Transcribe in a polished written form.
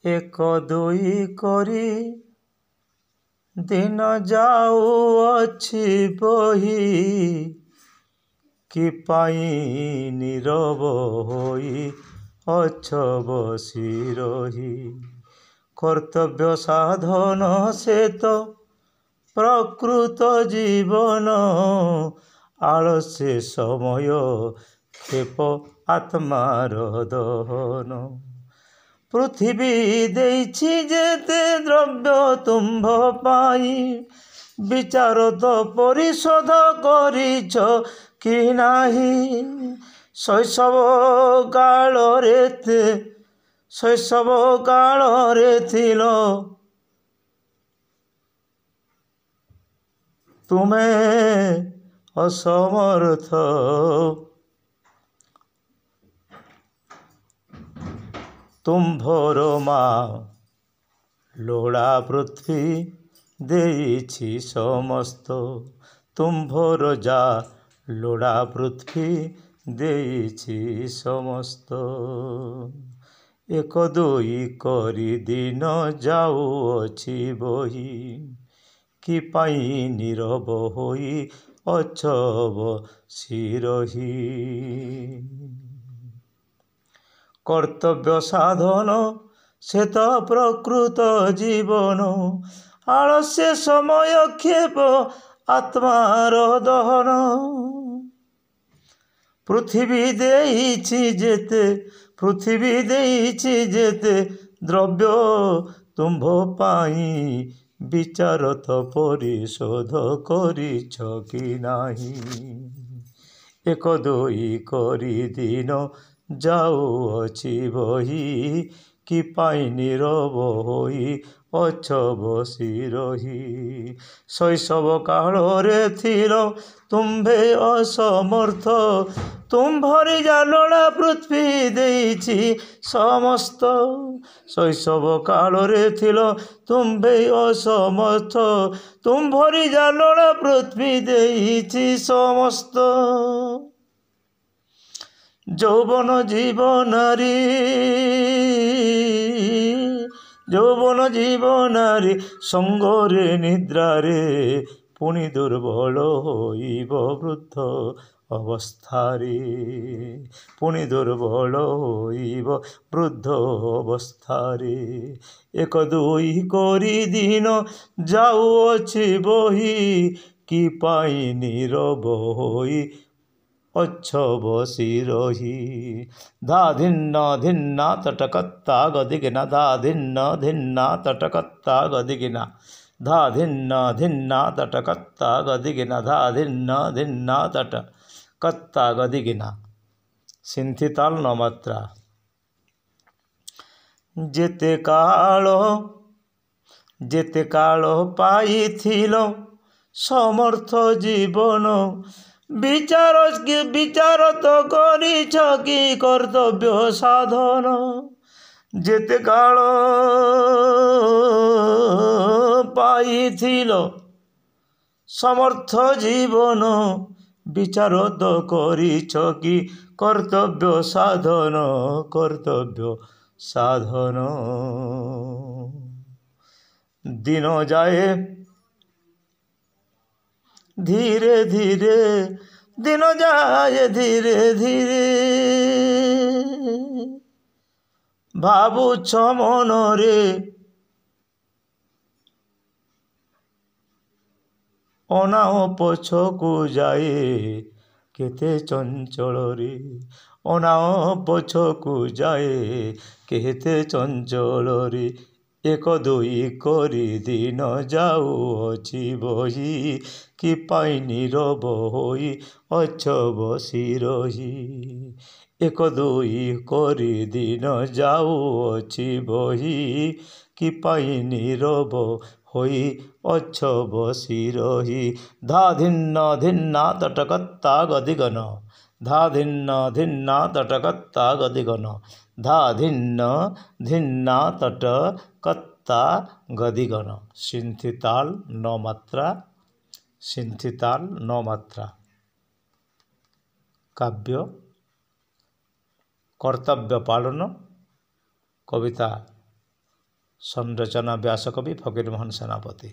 एक दुई करी दिन जाऊअछि बही कि पाई नीरव होई अछ बसी रही। कर्तव्य साधन से तो प्रकृत जीवन आलस्य समय क्षेप आत्मार दहन। पृथ्वी देइछि जेते द्रव्य तुम्भ पाई विचार तो परिशोध करिछ कि नाही। शैशव कालरे थिल तुमे असमर्थ तुम्भर माँ लोड़ा पृथ्वी देइछि समस्त। तुम्भर जा लोड़ा पृथ्वी देइछि समस्त। एक दुई करी दिन जाऊअछि बही कि पाई नीरव होई अछ बसी रही। कर्तव्य साधन से तो प्रकृत जीवन आलस्य समय क्षेप आत्मार दहन। पृथ्वी देइछि जेते द्रव्य तुम्भ पाई विचार तो परिशोध करिछ कि नाही। एक दुई करी दिन जाऊअछि बही कि पाई नीरव होई अछ बसी रही। शैशव कालरे थिल तुम्भे असमर्थ तुम्भरि जालोड़ा पृथ्वी देइछि समस्त। शैशव कालरे थिल तुम्भे असमर्थ तुम्भरि जालोड़ा पृथ्वी देइछि समस्त। যৌবন জীবনারী সঙ্গরে নিদ্রারে পুনি দুর্বল হইব বৃদ্ধ অবস্থারে। পুনি দুর্বল হইব বৃদ্ধ অবস্থারে। এক দুই করি দিন যাউଅछि বহি কি পাই নীরব হই অচ্ছ বসি রহি। धा धिन्न धिन्ना तटकत्ता गदिगिना धा धिन्ना तटकत्ता गदिगिना धा धिन्ना तटकत्ता गदिगिना धा धिन्ना तटकत्ता गदिगिना। सिंथिताल नमात्रा। जेते काल पाइथिल समर्थ जीवन विचार तो करिछ कि कर्तव्य साधन। जेते काल पाइथिल समर्थ जीवन विचार तो करिछ कि कर्तव्य साधन। दिन जाए धीरे धीरे दिन जाए धीरे धीरे भावुछ मनरे अनाओ पछकु जाए केते चंचल रे। अनाओ पछकु जाए केते चंचल रे। एक दुई करी दिन जाऊअछि बही कि पाई नीरव होई अछ बसी रही। एक दुई करी दिन जाऊअछि बही कि पाई नीरव होई अछ बसी रही। धा धिन्ना तटकत्ता गदिगन धा धिन्ना तटकत्ता गदिगन धा धिन्ना तटकत्ता गदिगन। सिंथिताल नौ मात्रा। काव्य कर्तव्य पालन कविता संरचना व्यासकवि फकीरमोहन सेनापति।